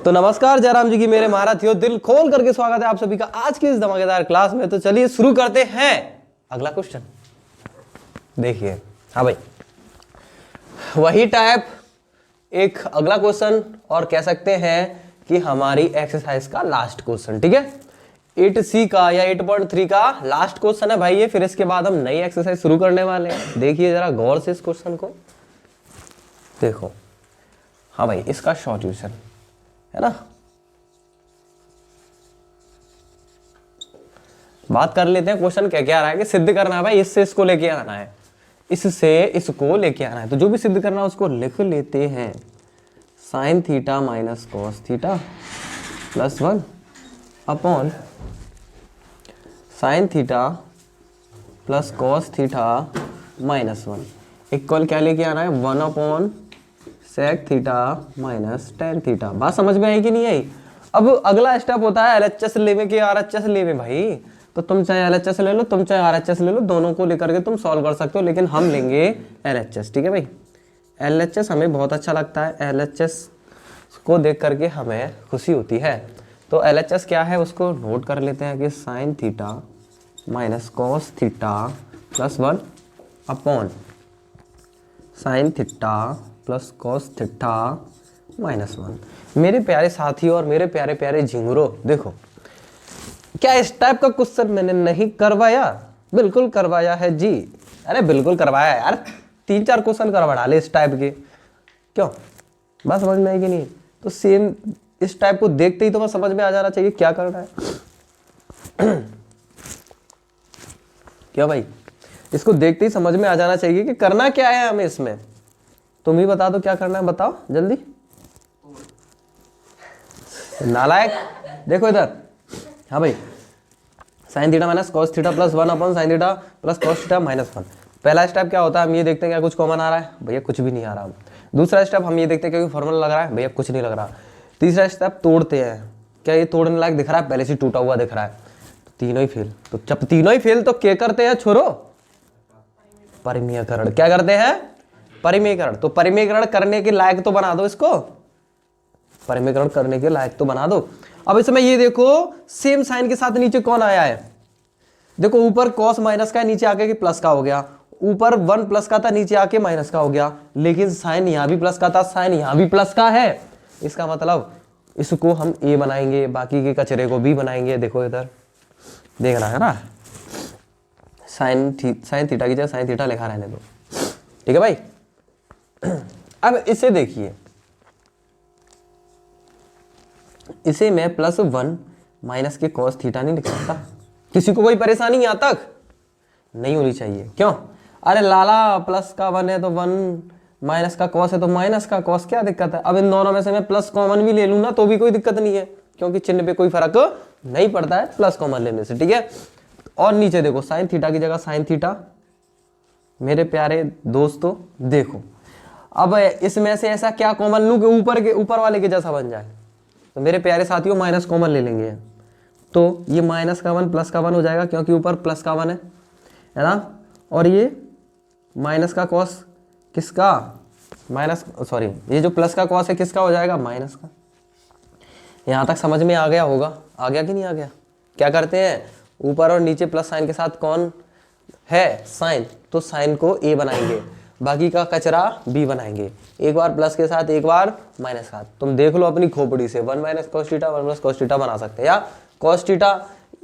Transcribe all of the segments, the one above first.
तो नमस्कार जयराम जी की मेरे महारथियों, दिल खोल करके स्वागत है आप सभी का आज की इस धमाकेदार क्लास में। तो चलिए शुरू करते हैं। अगला क्वेश्चन देखिए। हाँ भाई, वही टाइप एक अगला क्वेश्चन और कह सकते हैं कि हमारी एक्सरसाइज का लास्ट क्वेश्चन। ठीक है, 8C का या 8.3 का लास्ट क्वेश्चन है भाई ये। फिर इसके बाद हम नई एक्सरसाइज शुरू करने वाले हैं। देखिए जरा गौर से इस क्वेश्चन को देखो। हाँ भाई, इसका सॉल्यूशन है ना, बात कर लेते हैं। क्वेश्चन क्या क्या आ रहा है कि सिद्ध करना है भाई, इससे इसको लेके आना है, इससे इसको लेके आना है। तो जो भी सिद्ध करना है उसको लिख लेते हैं। Sine theta minus cos theta plus 1 upon sine theta plus cos theta minus 1 equal क्या लेके आना है 1 upon sec theta minus tan theta. बात समझ में आई कि नहीं आई? अब अगला स्टेप होता है एलएचएस लेवे के आरएचएस लेवे भाई। तो तुम चाहे एलएचएस ले लो, तुम चाहे आरएचएस ले लो, दोनों को लेकर के तुम सॉल्व कर सकते हो, लेकिन हम लेंगे एलएचएस। ठीक है भाई, एलएचएस हमें बहुत अच्छा लगता है, एलएचएस को देख करके हमें खुशी होती है। तो एलएचएस क्या है उसको नोट कर लेते हैं कि sign theta minus cos theta plus 1 upon sine theta plus cos theta minus 1। मेरे प्यारे साथी और मेरे प्यारे प्यारे झिंगुरो, देखो क्या इस टाइप का क्वेश्चन मैंने नहीं करवाया? बिल्कुल करवाया है जी। अरे बिल्कुल करवाया है यार, 3-4 क्वेश्चन करवा डाले इस टाइप के। क्यों, बात समझ में आई कि नहीं? तो सेम इस टाइप को देखते ही तो बस समझ में आ जाना चाहिए क्या करना है। क्या भाई, इसको देखते ही समझ में आ जाना चाहिए कि करना क्या है हमें इसमें। तुम ही बता दो क्या करना है, बताओ जल्दी। नालायक, देखो इधर। हाँ भाई, sign theta minus cos theta plus 1 upon sine theta plus cos theta minus 1। पहला स्टेप क्या होता है, हम ये देखते हैं क्या कुछ कॉमन आ रहा है? भैया कुछ भी नहीं आ रहा। दूसरा स्टेप हम ये देखते हैं क्योंकि फॉर्मूला लग रहा है, भैया कुछ नहीं लग रहा। तीसरा स्टेप तोड़ते हैं, क्या ये तोड़ने लायक दिख रहा है? पहले से टूटा हुआ दिख रहा है। तीनों ही फेल। तो जब तीनों ही फेल तो क्या करते हैं छोरो? परिमेयकरण। क्या करते हैं? परिमेयकरण। तो परिमेयकरण करने के लायक तो बना दो इसको, परिमेयकरण करने के लायक तो बना दो। अब इसमें ये देखो सेम साइन के साथ नीचे कौन आया है? देखो ऊपर कॉस माइनस का है, नीचे आके प्लस का हो गया। ऊपर 1 प्लस का था, नीचे आके माइनस का हो गया। लेकिन साइन यहां भी प्लस का था, साइन यहां भी प्लस का है। इसका मतलब इसको हम ए बनाएंगे, बाकी के कचरे को बी बनाएंगे। देखो इधर देखना है ना, साइन थीटा की जगह साइन थीटा लिखा रहने दो। ठीक है भाई। अब इसे देखिए, इसे मैं प्लस 1 माइनस के कॉस थीटा नहीं लिख सकता? किसी को कोई परेशानी यहाँ तक नहीं होनी चाहिए। क्यों? अरे लाला प्लस का 1 है तो 1, माइनस का कॉस है तो माइनस का कॉस, क्या दिक्कत है? अब इन दोनों में से मैं प्लस कॉमन भी ले लूँ ना तो भी कोई दिक्कत नहीं है, क्योंकि चिन्ह पे कोई फर्क नहीं पड़ता है प्लस कॉमन लेने से। ठीक है, और नीचे देखो साइन थीटा की जगह साइन थीटा। मेरे प्यारे दोस्तों देखो, अब इसमें से ऐसा क्या कॉमन लूं कि ऊपर वाले के जैसा बन जाए? तो मेरे प्यारे साथियों माइनस कॉमन ले लेंगे, तो ये माइनस का 1 प्लस का 1 हो जाएगा, क्योंकि ऊपर प्लस का 1 है ना। और ये माइनस का कॉस किसका? सॉरी, ये जो प्लस का कॉस है किसका हो जाएगा? माइनस का। यहाँ तक समझ में आ गया होगा? आ गया कि नहीं आ गया? क्या करते हैं, ऊपर और नीचे प्लस साइन के साथ कौन है? साइन। तो साइन को ए बनाएंगे, बाकी का कचरा बी बनाएंगे। एक बार प्लस के साथ, एक बार माइनस के साथ। तुम देख लो अपनी खोपड़ी से, 1 minus cos theta 1 plus cos theta बना सकते हैं, या कॉस थीटा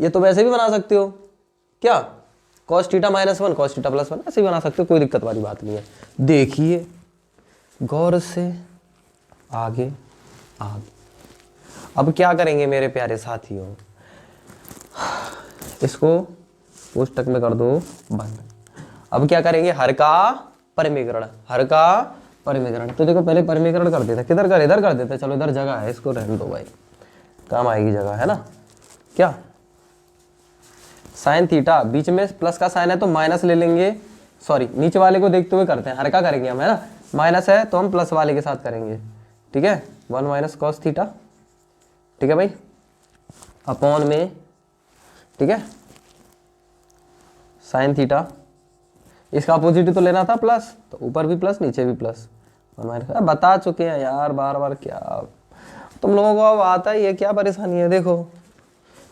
ये तो वैसे भी बना सकते हो। क्या? Cos theta minus 1 cos theta plus 1 ऐसे भी बना सकते हो, कोई दिक्कत वाली बात नहीं है। देखिए गौर से आगे आगे। अब क्या करेंगे मेरे प्यारे साथियों, इसको पुस्तक में कर दो बंद। अब क्या करेंगे, हर का परिमेयकरण, हर का परिमेयकरण। तो देखो पहले परिमेयकरण कर देते, किधर कर, इधर कर देते। चलो इधर जगह है, इसको रहने दो भाई, काम आएगी जगह, है ना। क्या साइन थीटा, बीच में प्लस का साइन है तो माइनस ले लेंगे, सॉरी नीचे वाले को देखते हुए करते हैं, हर का करेंगे हम, है ना। माइनस है तो हम प्लस वाले के साथ करेंगे। ठीक है, 1 माइनस कॉस थीटा, ठीक है भाई, अपॉन में, ठीक है, साइन थीटा। इसका अपोजिट तो लेना था प्लस, तो ऊपर भी प्लस नीचे भी प्लस। बता चुके हैं यार बार बार, क्या तुम लोगों को अब आता ही है, क्या परेशानी है। देखो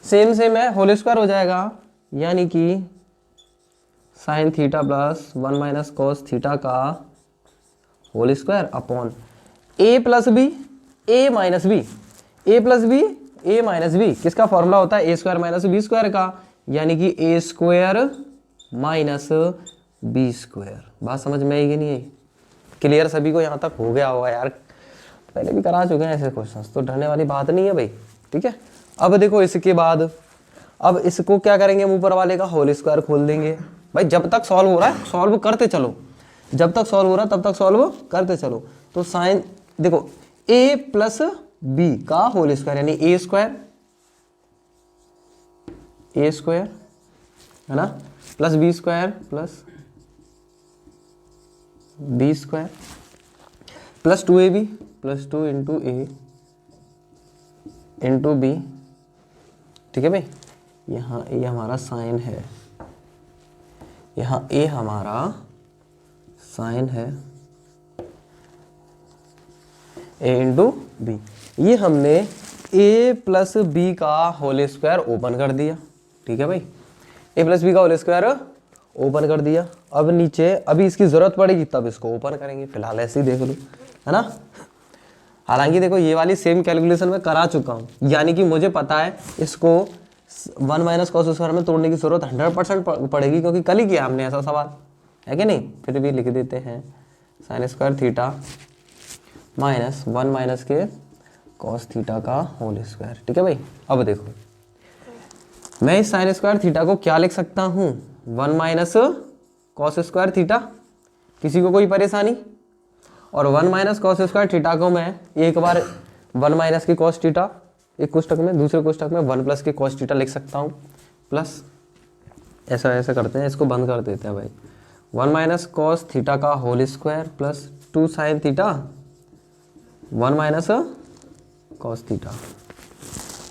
सेम सेम है, होल स्क्वायर हो जाएगा, यानी कि sign theta plus 1 minus cos theta का whole square upon A plus b a minus b, A plus b a minus B, किसका फॉर्मूला होता है ए स्क्वायर माइनस बी स्क्वायर का, यानी कि ए स्क्वायर माइनस बी स्क्वायर। बात समझ में आएगी नहीं आई? क्लियर सभी को यहाँ तक हो गया होगा यार, पहले भी करा चुके हैं ऐसे क्वेश्चंस, तो डरने वाली बात नहीं है भाई। ठीक है, अब देखो इसके बाद अब इसको क्या करेंगे, ऊपर वाले का होल स्क्वायर खोल देंगे भाई। जब तक सॉल्व हो रहा है सॉल्व करते चलो, जब तक सॉल्व हो रहा है तब तक सॉल्व करते चलो। तो साइन देखो a प्लस बी का होल स्क्वायर यानी ए स्क्वायर है ना, plus B square plus B square plus 2ab plus 2 into A into B. ठीक है भाई, यहाँ ए हमारा साइन है, यहाँ ए हमारा साइन है, ए इंटू बी। ये हमने ए प्लस बी का होल स्क्वायर ओपन कर दिया। ठीक है भाई, ए प्लस बी का होल स्क्वायर ओपन कर दिया। अब नीचे अभी इसकी जरूरत पड़ेगी तब इसको ओपन करेंगे, फिलहाल ऐसे ही देख लो, है ना। हालांकि देखो ये वाली सेम कैलकुलेशन मैं करा चुका हूँ, यानी कि मुझे पता है इसको 1 माइनस कॉस स्क्वायर में तोड़ने की जरूरत 100% पड़ेगी, क्योंकि कल ही किया हमने ऐसा सवाल, है कि नहीं। फिर भी लिख देते हैं sine square theta minus 1 minus के कॉस थीटा का होल स्क्वायर। ठीक है भाई, अब देखो मैं इस साइन स्क्वायर थीटा को क्या लिख सकता हूँ, 1 माइनस कॉस स्क्वायर थीटा, किसी को कोई परेशानी। और 1 माइनस कॉस स्क्वायर थीटा को मैं एक बार 1 माइनस की कॉस थीटा एक कोष्टक में, दूसरे कोष्टक में 1 प्लस की कॉस थीटा लिख सकता हूँ, प्लस ऐसा करते हैं, इसको बंद कर देते हैं भाई। 1 माइनस कॉस थीटा का whole square plus 2 sine theta 1 minus cos theta.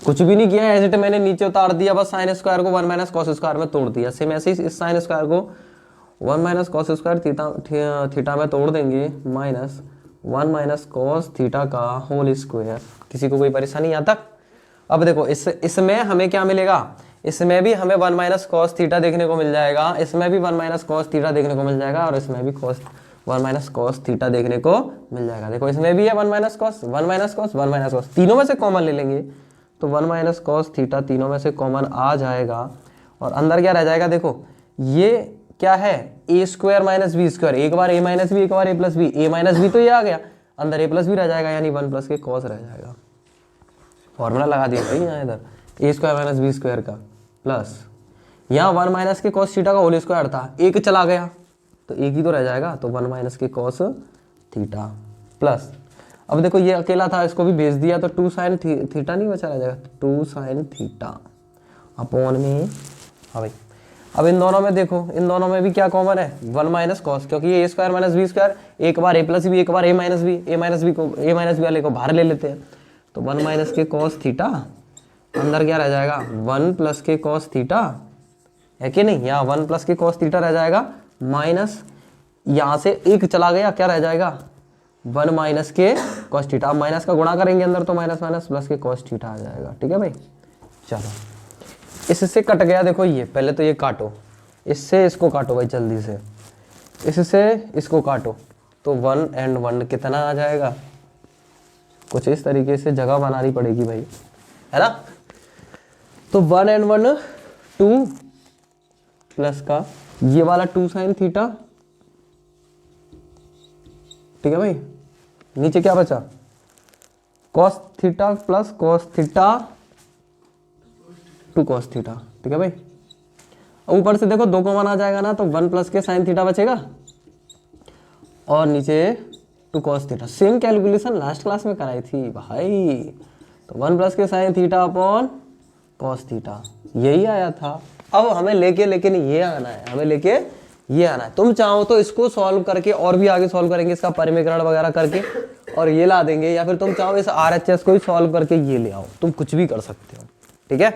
कुछ भी नहीं किया, ऐसे मैंने नीचे उतार दिया, बस साइन स्क्वायर को 1 माइनस कॉस स्क्वायर में तोड़ दिया। सेम ऐसे ही इस साइन स्क्वायर को 1 माइनस कॉस स्क्वायर थीटा में तोड़ देंगे, माइनस 1 माइनस कॉस थीटा का होल स्क्वायर। किसी को कोई परेशानी यहाँ तक? अब देखो इसमें हमें क्या मिलेगा, इसमें भी हमें 1 माइनस कॉस थीटा देखने को मिल जाएगा, इसमें भी 1 माइनस कॉस थीटा देखने को मिल जाएगा, और इसमें भी 1 माइनस कॉस थीटा देखने को मिल जाएगा। देखो इसमें भी है 1 minus cos 1 minus cos 1 minus cos, तीनों में से कॉमन ले लेंगे तो 1 माइनस कॉस थीटा तीनों में से कॉमन आ जाएगा। और अंदर क्या रह जाएगा, देखो ये क्या है, ए स्क्वायर माइनस बी स्क्वायर, एक बार ए माइनस बी एक बार ए plus b, a minus B तो ये आ गया, अंदर ए प्लस बी रह जाएगा, यानी 1 प्लस के कॉस रह जाएगा। फॉर्मूला लगा दिया भाई यहाँ, इधर ए स्क्वायर माइनस बी स्क्वायर का, प्लस यहाँ 1 माइनस के कॉस थीटा का होल स्क्वायर था, एक चला गया तो एक ही तो रह जाएगा, तो 1 माइनस के कॉस थीटा प्लस, अब देखो ये अकेला था, इसको भी भेज दिया तो 2 साइन थीटा नहीं बचा, रह जाएगा 2 साइन थीटा अपॉन में। हाँ भाई, अब इन दोनों में देखो, इन दोनों में भी क्या कॉमन है, 1 माइनस कॉस, क्योंकि ये ए स्क्वायर माइनस बी स्क्वायर, एक बार ए प्लस बी एक बार ए minus b, a minus B वाले को बाहर ले लेते हैं, तो 1 माइनस के कॉस थीटा, अंदर क्या रह जाएगा 1 प्लस के कॉस थीटा, है कि नहीं, यहाँ 1 प्लस के कॉस थीटा रह जाएगा, माइनस यहाँ से एक चला गया, क्या रह जाएगा 1 माइनस के कॉस थीटा। अब माइनस का गुणा करेंगे अंदर तो माइनस माइनस प्लस के कॉस थीटा आ जाएगा। ठीक है भाई, चलो इससे कट गया, देखो ये पहले तो ये काटो, इससे इसको काटो भाई जल्दी से, इससे इसको काटो तो 1 and 1 कितना आ जाएगा, कुछ इस तरीके से जगह बनानी पड़ेगी भाई, है ना। तो 1 and 1 2 प्लस का ये वाला 2 साइन थीटा, ठीक है भाई, नीचे क्या बचा cos theta plus cos theta 2 cos theta. ठीक है भाई, ऊपर से देखो 2 कॉमन आ जाएगा ना, तो 1 प्लस के साइन थीटा बचेगा और नीचे 2 cos theta. Same calculation last class में कराई थी भाई, तो 1 प्लस के sine theta upon cos theta यही आया था। अब हमें लेके नहीं ये आना है, हमें लेके ये आना है। तुम चाहो तो इसको सॉल्व करके और भी आगे सॉल्व करेंगे, इसका परिमीकरण वगैरह करके और ये ला देंगे, या फिर तुम चाहो इस RHS को ही सॉल्व करके ये ले आओ, तुम कुछ भी कर सकते हो। ठीक है,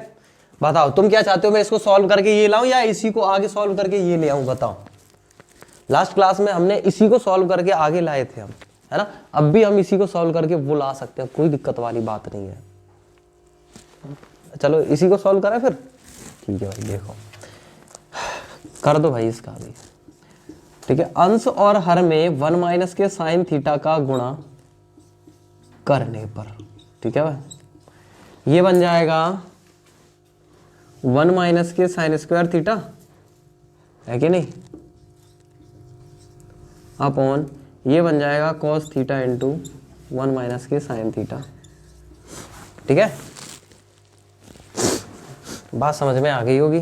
बताओ तुम क्या चाहते हो, मैं इसको सॉल्व करके ये लाऊं या इसी को आगे सॉल्व करके ये ले आऊं, बताओ। लास्ट क्लास में हमने इसी को सॉल्व करके आगे लाए थे हम, है ना। अब भी हम इसी को सॉल्व करके वो ला सकते हैं, कोई दिक्कत वाली बात नहीं है। चलो इसी को सॉल्व करें फिर, ठीक है भाई। देखो कर दो भाई इसका भी, ठीक है। अंश और हर में 1 माइनस के साइन थीटा का गुणा करने पर, ठीक है भाई, ये बन जाएगा 1 माइनस के साइन स्क्वायर थीटा, है कि नहीं, अपॉन ये बन जाएगा कॉस थीटा इंटू 1 माइनस के साइन थीटा, ठीक है। बात समझ में आ गई होगी,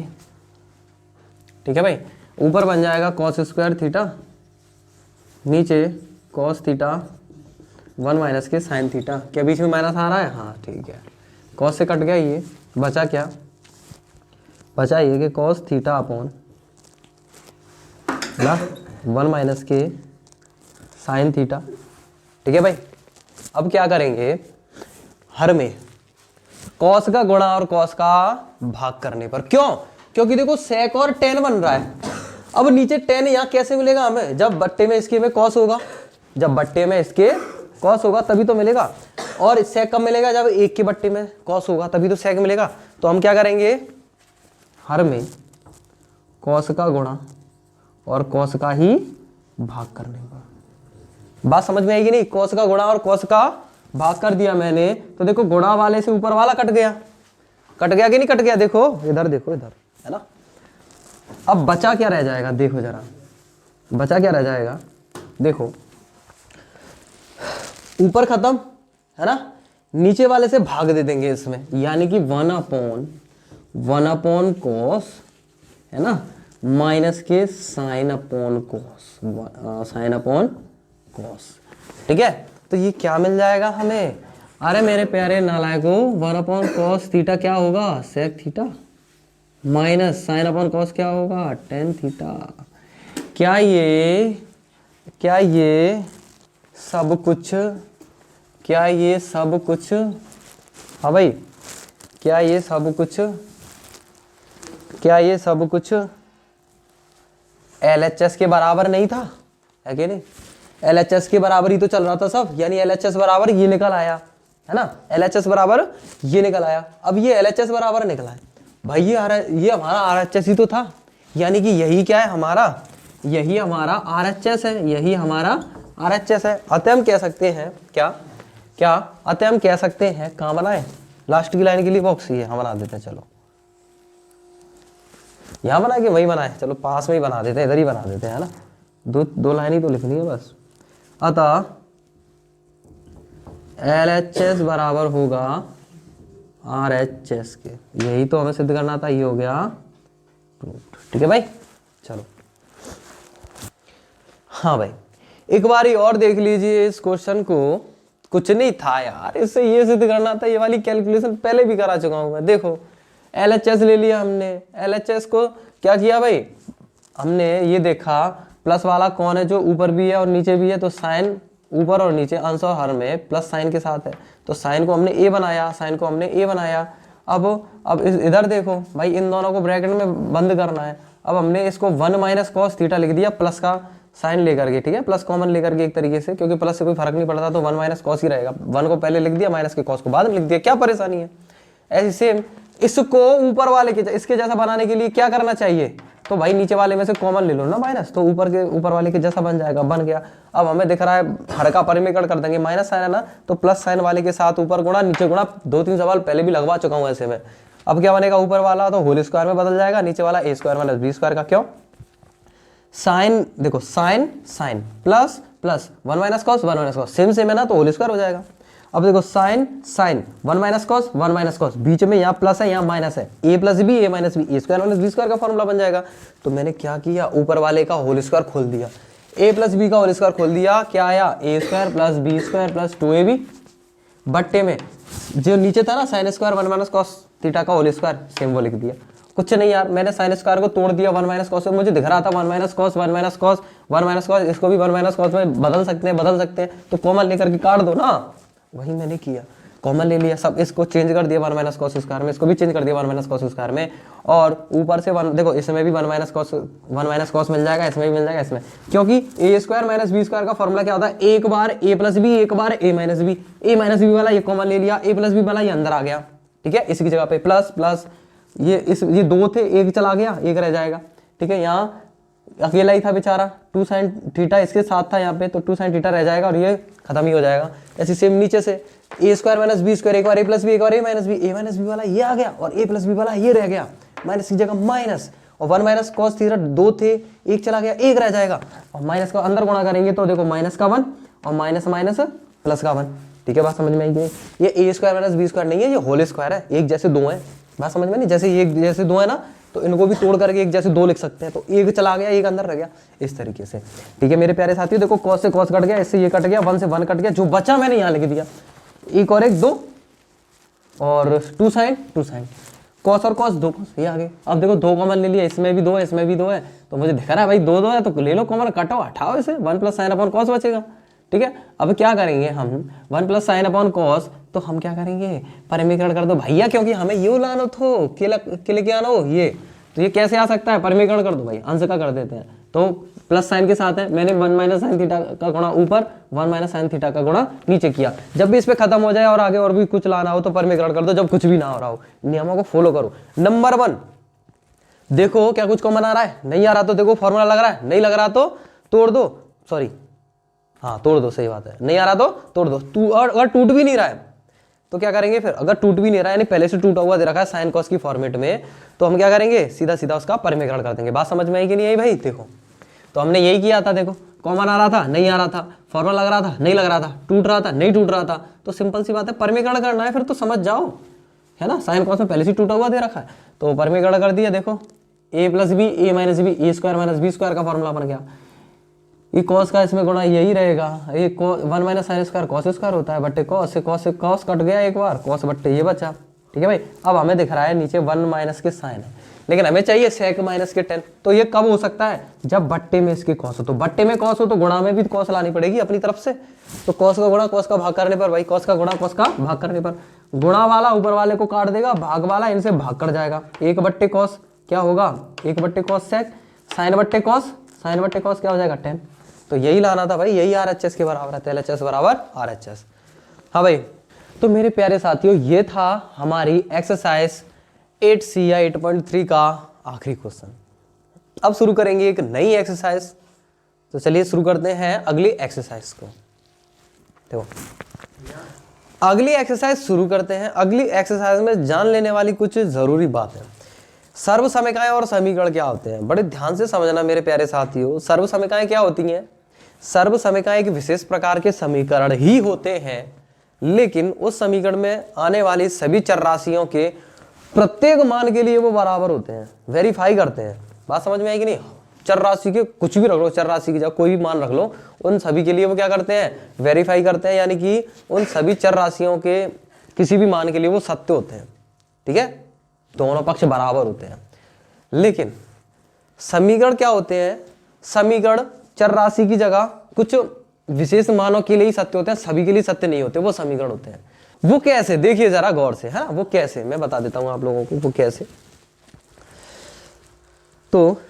ठीक है भाई। ऊपर बन जाएगा कॉस स्क्वायर थीटा, नीचे कॉस थीटा 1 माइनस के साइन थीटा। क्या बीच में माइनस आ रहा है? हाँ ठीक है, कॉस से कट गया, ये बचा क्या, बचा ये कि कॉस थीटा अपॉन 1 माइनस के साइन थीटा, ठीक है भाई। अब क्या करेंगे, हर में कॉस का गुणा और कॉस का भाग करने पर, क्यों, क्योंकि देखो सेक और टेन बन रहा है। अब नीचे टेन यहाँ कैसे मिलेगा हमें, जब बट्टे में इसके में कॉस होगा, जब बट्टे में इसके कॉस होगा तभी तो मिलेगा। और सेक कब मिलेगा, जब एक के बट्टे में कॉस होगा तभी तो सेक मिलेगा। तो हम क्या करेंगे, हर में कॉस का गुणा और कॉस का ही भाग करने पर। बात समझ में आएगी नहीं, कॉस का गुणा और कॉस का भाग कर दिया मैंने, तो देखो गुणा वाले से ऊपर वाला कट गया, कट गया कि नहीं कट गया, देखो इधर, देखो इधर, है ना। अब बचा क्या रह जाएगा, देखो जरा बचा क्या रह जाएगा, देखो ऊपर खत्म, है ना, नीचे वाले से भाग दे देंगे इसमें, यानी कि 1 अपॉन कॉस, है ना, माइनस के sign upon cos, sign upon cos, ठीक है। तो ये क्या मिल जाएगा हमें, अरे मेरे प्यारे नालायकों, 1 अपॉन कॉस थीटा क्या होगा, sec theta, minus sine upon cos क्या होगा, टेन थीटा। क्या ये सब कुछ, क्या ये सब कुछ, हाँ भाई, क्या ये सब कुछ LHS के बराबर नहीं था, है कि नहीं। LHS के बराबर ही तो चल रहा था सब, यानी LHS बराबर ये निकल आया, है ना, LHS बराबर ये निकल आया। अब ये LHS बराबर निकला है भाई, ये हमारा RHS ही तो था, यानी कि यही क्या है हमारा, यही हमारा RHS है, यही हमारा RHS है। अतः हम कह सकते हैं क्या अतः हम कह सकते हैं, कहाँ बनाए, लास्ट की लाइन के लिए बॉक्स ये हम बना देते हैं, चलो यहाँ बना के वही बनाए, चलो पास में ही बना देते हैं, इधर ही बना देते हैं, है ना, दो लाइन ही तो लिखनी है बस। अतः LHS बराबर होगा RHS के, यही तो हमें सिद्ध करना था, ये हो गया प्रूफ, ठीक है भाई। चलो हाँ भाई, एक बारी और देख लीजिए इस क्वेश्चन को, कुछ नहीं था यार, इससे ये सिद्ध करना था, ये वाली कैलकुलेशन पहले भी करा चुका हूं मैं। देखो LHS ले लिया हमने, LHS को क्या किया भाई, हमने ये देखा प्लस वाला कौन है, जो ऊपर भी है और नीचे भी है, तो साइन ऊपर और नीचे अंश और हर में प्लस साइन के साथ है, तो साइन को हमने ए बनाया, साइन को हमने ए बनाया। अब इधर देखो भाई, इन दोनों को ब्रैकेट में बंद करना है। अब हमने इसको 1 माइनस कॉस थीटा लिख दिया, प्लस का साइन लेकर के, ठीक है, प्लस कॉमन लेकर के एक तरीके से, क्योंकि प्लस से कोई फर्क नहीं पड़ता, तो 1 माइनस कॉस ही रहेगा। 1 को पहले लिख दिया, माइनस के कॉस को बाद में लिख दिया, क्या परेशानी है। ऐसे सेम इसको ऊपर वाले के इसके जैसा बनाने के लिए क्या करना चाहिए, तो भाई नीचे वाले में से कॉमन ले लो ना माइनस, तो ऊपर वाले के जैसा बन जाएगा, बन गया। अब हमें दिख रहा है हर का परिमेय कर देंगे, माइनस साइन है ना, तो प्लस साइन वाले के साथ ऊपर गुणा नीचे गुणा, 2-3 सवाल पहले भी लगवा चुका हूँ ऐसे में। अब क्या बनेगा, ऊपर वाला तो होल स्क्वायर में बदल जाएगा, नीचे वाला a square minus b square का, क्यों, साइन देखो sine plus 1 minus cos 1 minus cos same है ना, तो होल स्क्वायर हो जाएगा। अब देखो साइन 1 माइनस कॉस, बीच में यहाँ प्लस है यहाँ माइनस है, a plus b a minus b, a square minus b square का फॉर्मूला बन जाएगा। तो मैंने क्या किया, ऊपर वाले का होल स्क्वायर खोल दिया, a प्लस बी का होल स्क्वायर खोल दिया, क्या आया, A square plus B square plus 2ab, बट्टे में जो नीचे था ना sine square 1 minus cos theta का होल स्क्वायर, सेम वो लिख दिया। कुछ नहीं यार, मैंने साइन स्क्वायर को तोड़ दिया 1 माइनस कॉस से, मुझे दिख रहा था 1 माइनस कॉस 1 माइनस कॉस, इसको भी 1 माइनस कॉस में बदल सकते हैं, तो कॉमन लेकर के काट दो ना, वही मैंने किया। कॉमन ले लिया, सब इसको चेंज कर दिया 1 माइनस कॉस स्क्वायर में, इसको भी चेंज कर दिया 1 माइनस कॉस स्क्वायर में, और ऊपर से 1 देखो इसमें भी 1 माइनस कॉस मिल जाएगा, इसमें भी मिल जाएगा इसमें, क्योंकि ए स्क्वायर माइनस बी स्क्वायर का फॉर्मूला क्या होता है, एक बार ए प्लस बी, एक बार ए माइनस बी वाला ये कॉमन ले लिया, ए प्लस बी वाला ये अंदर आ गया, ठीक है, इसकी जगह पे प्लस प्लस ये दो थे, एक चला गया, एक रह जाएगा, ठीक है, यहाँ अकेला ही था बेचारा, 2 sin थीटा इसके साथ था यहाँ पे, तो 2 sin थीटा रह जाएगा और ये खत्म ही हो जाएगा। ऐसे सेम नीचे से ए स्क्वायर माइनस बी स्क्वायर, एक बार ए प्लस बी, एक बार ए माइनस बी वाला ये आ गया और ए प्लस बी वाला ये रह गया, माइनस की जगह माइनस, और 1 माइनस कॉस थीटा 2 थे, एक चला गया, एक रह जाएगा, और माइनस का अंदर गुणा करेंगे तो देखो माइनस का 1 और माइनस माइनस प्लस का 1, ठीक है, बात समझ में आई। ये ए स्क्वायर माइनस बी स्क्वायर नहीं है, ये होल स्क्वायर है, एक जैसे दो है, बात समझ में नहीं, जैसे एक जैसे दो है ना, तो इनको भी तोड़ करके एक जैसे दो लिख सकते हैं, तो एक चला गया, एक अंदर रह गया, इस तरीके से, ठीक है मेरे प्यारे साथियों। देखो कॉस से कॉस कट गया, इससे ये कट गया, 1 से 1 कट गया, जो बचा मैंने यहाँ लिख दिया, एक और एक 2 और 2 sin कॉस और कॉस 2 कॉस, ये आ गए। अब देखो 2 कॉमन ले लिया, इसमें भी 2 है, इसमें भी 2 है, तो मुझे दिख रहा है भाई 2 2 है, तो ले लो कॉमन, कटाओ हटाओ इसे, 1 प्लस साइन अपॉन कॉस बचेगा, ठीक है। अब क्या करेंगे हम, 1 प्लस साइन अपॉन कॉस, तो हम क्या करेंगे, परिमीकरण कर दो भैया, क्योंकि हमें ये लाना थो के लेके आना हो ये, तो ये कैसे आ सकता है, परिमीकरण कर दो भाई, अंश का कर देते हैं, तो प्लस साइन के साथ है, मैंने 1 माइनस साइन थीटा का गुणा ऊपर, 1 माइनस साइन थीटा का गुणा नीचे किया। जब भी इस पे खत्म हो जाए और आगे और भी कुछ लाना हो तो परिमीकरण कर दो, जब कुछ भी ना हो रहा हो, नियमों को फॉलो करो। नंबर 1 देखो क्या कुछ कॉमन आ रहा है, नहीं आ रहा तो देखो फॉर्मूला लग रहा है, नहीं लग रहा तो तोड़ दो, सॉरी हाँ तोड़ दो, सही बात है, नहीं आ रहा तो तोड़ दो। और अगर टूट भी नहीं रहा है तो क्या करेंगे फिर, अगर टूट भी नहीं रहा है यानी पहले से टूटा हुआ दे रखा है साइन कॉस की फॉर्मेट में, तो हम क्या करेंगे, सीधा सीधा उसका परिमीकरण कर देंगे। बात समझ में आई कि नहीं आई भाई। देखो तो हमने यही किया था, देखो कॉमन आ रहा था, नहीं आ रहा था, फॉर्मूला लग रहा था, नहीं लग रहा था, टूट रहा था, नहीं टूट रहा था, तो सिंपल सी बात है परिमीकरण करना है, फिर तो समझ जाओ, है ना, साइन कॉस में पहले से टूटा हुआ दे रखा है, तो परिमीकरण कर दिया। देखो ए plus b, a minus b, a square minus b square का फॉर्मूला बन गया, ये कॉस का इसमें गुणा यही रहेगा, ये 1 minus sine square cos square होता है, बट्टे कॉस से कॉस कट गया एक बार, कॉस बट्टे ये बचा, ठीक है भाई। अब हमें दिख रहा है नीचे 1 माइनस के साइन है, लेकिन हमें चाहिए सेक माइनस के 10, तो ये कब हो सकता है, जब बट्टे में इसके कॉस हो, तो बट्टे में कॉस हो तो गुणा में भी कॉस लानी पड़ेगी अपनी तरफ से, तो कॉस का गुणा कॉस का भाग करने पर भाई, कॉस का गुणा कॉस का भाग करने पर, गुणा वाला ऊपर वाले को काट देगा, भाग वाला इनसे भाग कर जाएगा, 1 बट्टे कॉस क्या होगा, 1 बट्टे कॉस सेक, साइन बट्टे कॉस क्या हो जाएगा 10, तो यही लाना था भाई, यही RHS के बराबर है, LHS बराबर RHS। हाँ भाई, तो मेरे प्यारे साथियों ये था हमारी एक्सरसाइज 8C या 8.3 का आखिरी क्वेश्चन। अब शुरू करेंगे एक नई एक्सरसाइज, तो चलिए शुरू करते हैं अगली एक्सरसाइज को। देखो अगली एक्सरसाइज शुरू करते हैं। अगली एक्सरसाइज में जान लेने वाली कुछ जरूरी बात है, सर्व समीकरण और समीकरण क्या होते हैं, बड़े ध्यान से समझना मेरे प्यारे साथियों। सर्व समीकरण क्या होती हैं, सर्व समीकरण एक विशेष प्रकार के समीकरण ही होते हैं, लेकिन उस समीकरण में आने वाली सभी चर राशियों के प्रत्येक मान के लिए वो बराबर होते हैं, वेरीफाई करते हैं। बात समझ में आई कि नहीं, चर राशि के कुछ भी रख लो, चर राशि की जगह कोई भी मान रख लो, उन सभी के लिए वो क्या करते हैं, वेरीफाई करते हैं, यानी कि उन सभी चर राशियों के किसी भी मान के लिए वो सत्य होते हैं, ठीक है, दोनों पक्ष बराबर होते हैं। लेकिन समीकरण क्या होते हैं, समीकरण चर राशि की जगह कुछ विशेष मानों के लिए ही सत्य होते हैं, सभी के लिए सत्य नहीं होते, वो समीकरण होते हैं। वो कैसे, देखिए जरा गौर से, है ना, वो कैसे मैं बता देता हूं आप लोगों को, वो कैसे। तो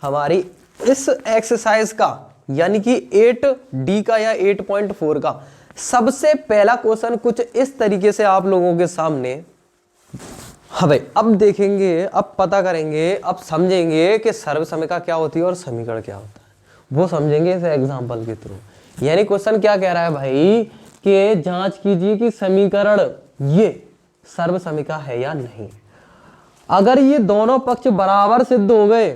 हमारी इस एक्सरसाइज का यानी कि 8D का या 8.4 का सबसे पहला क्वेश्चन कुछ इस तरीके से आप लोगों के सामने। हाँ भाई, अब देखेंगे, अब पता करेंगे, अब समझेंगे कि सर्व समीकरण क्या होती है और समीकरण क्या होता है, वो समझेंगे इस एग्जाम्पल के थ्रू। यानी क्वेश्चन क्या कह रहा है भाई कि जांच कीजिए कि समीकरण ये सर्व समीकरण है या नहीं। अगर ये दोनों पक्ष बराबर सिद्ध हो गए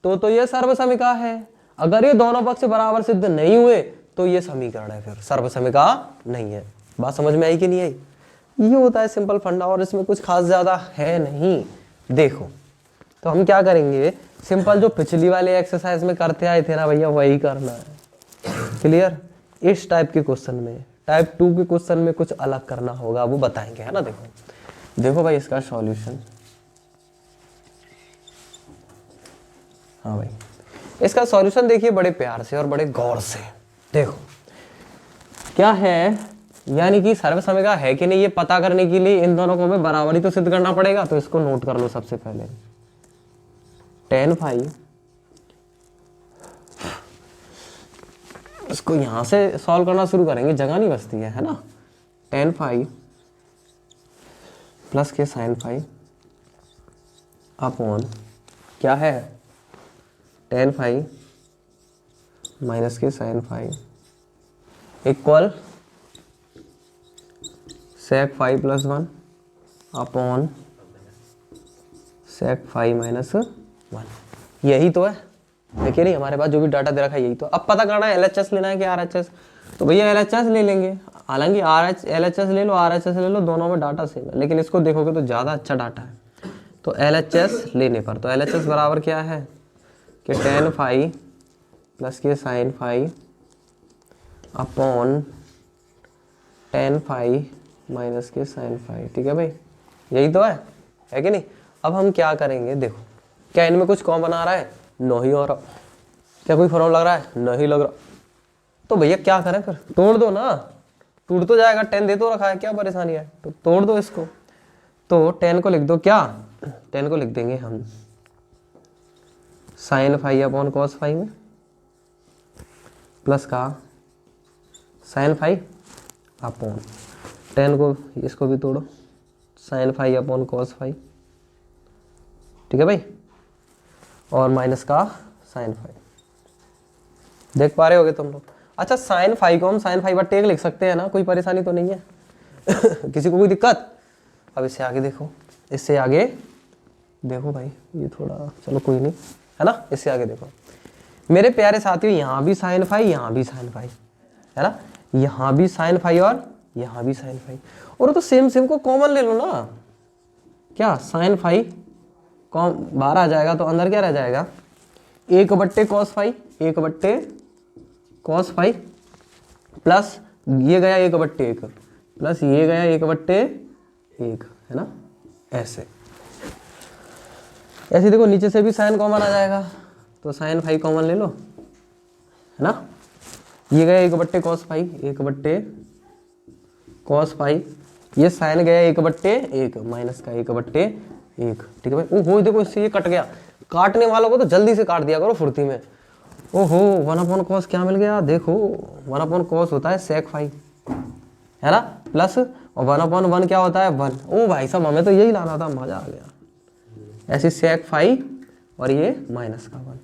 तो ये सर्व समीकरण है, अगर ये दोनों पक्ष बराबर सिद्ध नहीं हुए तो ये समीकरण है, फिर सर्व समीकरण नहीं है। बात समझ में आई कि नहीं आई। ये होता है सिंपल फंडा, और इसमें कुछ खास ज्यादा है नहीं। देखो तो हम क्या करेंगे, सिंपल जो पिछली वाले एक्सरसाइज में करते आए थे ना भैया, वही करना है, क्लियर। इस टाइप के क्वेश्चन में, टाइप 2 के क्वेश्चन में कुछ अलग करना होगा, वो बताएंगे, है ना। देखो भाई इसका सॉल्यूशन, हाँ भाई इसका सॉल्यूशन देखिए बड़े प्यार से और बड़े गौर से। देखो क्या है, यानी कि सर्वसमयिका है कि नहीं ये पता करने के लिए इन दोनों को हमें बराबरी तो सिद्ध करना पड़ेगा। तो इसको नोट कर लो सबसे पहले, tan फाई, इसको यहां से सॉल्व करना शुरू करेंगे, जगह नहीं बचती है ना। tan phi plus k sin phi upon क्या है tan phi minus k sin phi equal sec phi plus 1 upon sec phi minus 1। यही तो है कि नहीं, हमारे पास जो भी डाटा दे रखा है यही तो। अब पता करना है LHS लेना है कि RHS, तो भैया LHS ले लेंगे। हालांकि LHS ले लो, RHS ले लो, दोनों में डाटा सेम है, लेकिन इसको देखोगे तो ज़्यादा अच्छा डाटा है। तो LHS लेने पर तो LHS बराबर क्या है कि tan phi plus k sin phi upon tan phi minus k sin phi. ठीक है भाई, यही तो है कि नहीं। अब हम क्या करेंगे, देखो क्या इनमें कुछ कॉमन आ रहा है, नहीं हो रहा। क्या कोई फर्क लग रहा है, नहीं लग रहा। तो भैया क्या करें फिर, तोड़ दो ना, टूट तो जाएगा, tan दे तो रखा है, क्या परेशानी है, तो तोड़ दो इसको। तो tan को लिख दो, क्या tan को लिख देंगे हम sin phi upon cos phi में प्लस का sin फाई अपॉन tan को इसको भी तोड़ो sin phi upon cos phi. ठीक है भाई, और माइनस का sin फाई। देख पा रहे होगे तुम लोग। अच्छा sin फाई को हम sin फाई बटे 1 लिख सकते हैं ना, कोई परेशानी तो नहीं है किसी को कोई दिक्कत। अब इससे आगे देखो, इससे आगे देखो भाई, ये थोड़ा चलो कोई नहीं है ना। इससे आगे देखो मेरे प्यारे साथियों, यहाँ भी sin फाई, यहाँ भी sin फाई है ना, यहाँ भी sin फाई और यहाँ भी sin फाई। और तो सेम को कॉमन ले लो ना, क्या sin फाई बाहर आ जाएगा तो अंदर क्या रह जाएगा, 1 बट्टे cos फाई, 1 बट्टे cos फाई प्लस ये गया 1 बट्टे 1 प्लस ये गया 1 बट्टे 1 है ना। ऐसे देखो नीचे से भी साइन कॉमन आ जाएगा, तो sin फाई कॉमन ले लो है ना। ये गया 1 बट्टे cos फाई, 1 बट्टे cos फाई, ये साइन गया 1 बट्टे 1 माइनस का 1 बट्टे 1। ठीक है भाई। ओहो देखो इससे ये कट गया, काटने वालों को तो जल्दी से काट दिया करो फुर्ती में। ओहो 1 अपॉन cos क्या मिल गया, देखो 1 अपॉन cos होता है sec फाई है ना, प्लस और 1 अपॉन 1 क्या होता है 1। ओ भाई साहब हमें तो यही लाना था, मजा आ गया। ऐसे sec फाई और ये माइनस का 1,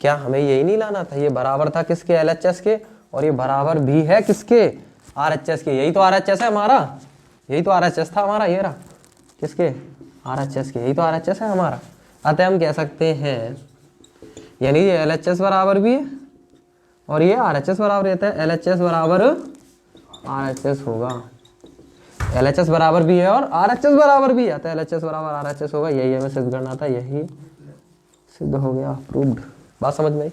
क्या हमें यही नहीं लाना था, ये बराबर था किसके LHS के, और ये बराबर भी है किसके RHS के। यही तो RHS है हमारा, यही तो RHS था हमारा, ये रहा किसके RHS के, यही तो RHS है हमारा। अतः हम कह सकते हैं यानी ये LHS बराबर भी है और ये RHS बराबर रहता है। LHS बराबर RHS होगा, LHS बराबर भी है और RHS बराबर भी है, तो LHS बराबर RHS होगा। यही हमें सिद्ध करना था, यही सिद्ध हो गया, प्रूव्ड। बात समझ में आई?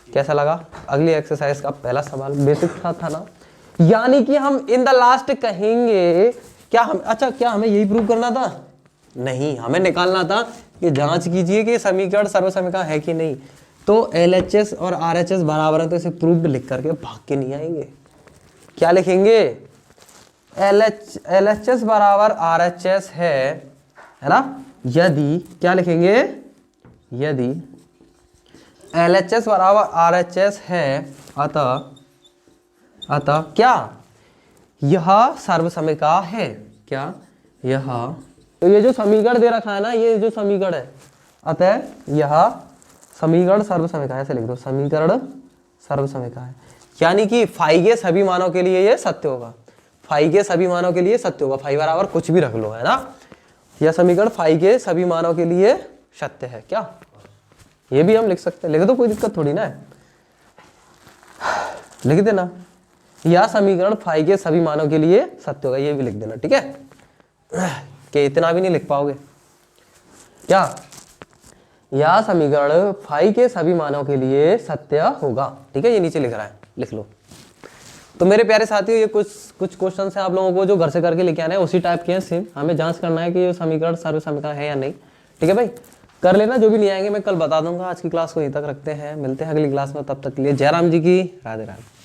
कैसा लगा? अगली एक्सरसाइज का पहला सवाल बेसिक था ना, यानी कि हम इन द लास्ट कहेंगे क्या हम, अच्छा क्या हमें यही प्रूव करना था? नहीं, हमें निकालना था कि जांच कीजिए कि समीकरण सर्वसमयिका है कि नहीं। तो LHS और RHS बराबर है, तो इसे प्रूव्ड लिख करके भाग के नहीं आएंगे। क्या लिखेंगे? LHS बराबर RHS है ना, यदि क्या लिखेंगे, यदि LHS बराबर RHS है अतः क्या यह सर्वसमयिका है, क्या यह, तो ये जो समीकरण दे रखा है ना, ये जो समीकरण है, अतः यह समीकरण सर्वसमयिका है। ऐसे लिख दो, समीकरण सर्वसमयिका है, यानी कि फाई के सभी मानों के लिए ये सत्य होगा, फाई के सभी मानों के लिए सत्य होगा। फाई बराबर कुछ भी रख लो है ना, यह समीकरण फाई के सभी मानों के लिए सत्य है। क्या ये भी हम लिख सकते हैं, लिख दो, कोई दिक्कत थोड़ी ना है, लिख देना। यह समीकरण फाई के सभी मानों के लिए सत्य होगा, ये भी लिख देना। ठीक है, कि इतना भी नहीं लिख पाओगे क्या, यह समीकरण फाई के सभी मानों के लिए सत्य होगा। ठीक है, ये नीचे लिख रहा है, लिख लो। तो मेरे प्यारे साथियों, ये कुछ क्वेश्चन है आप लोगों को जो घर से करके लेके आना है, उसी टाइप के हैं सेम। हमें जांच करना है कि ये समीकरण सर्वसमयिका है या नहीं। ठीक है भाई, कर लेना। जो भी नहीं आएंगे मैं कल बता दूंगा। आज की क्लास को यहीं तक रखते हैं, मिलते हैं अगली क्लास में, तब तक के लिए जय राम जी की राधे राधे।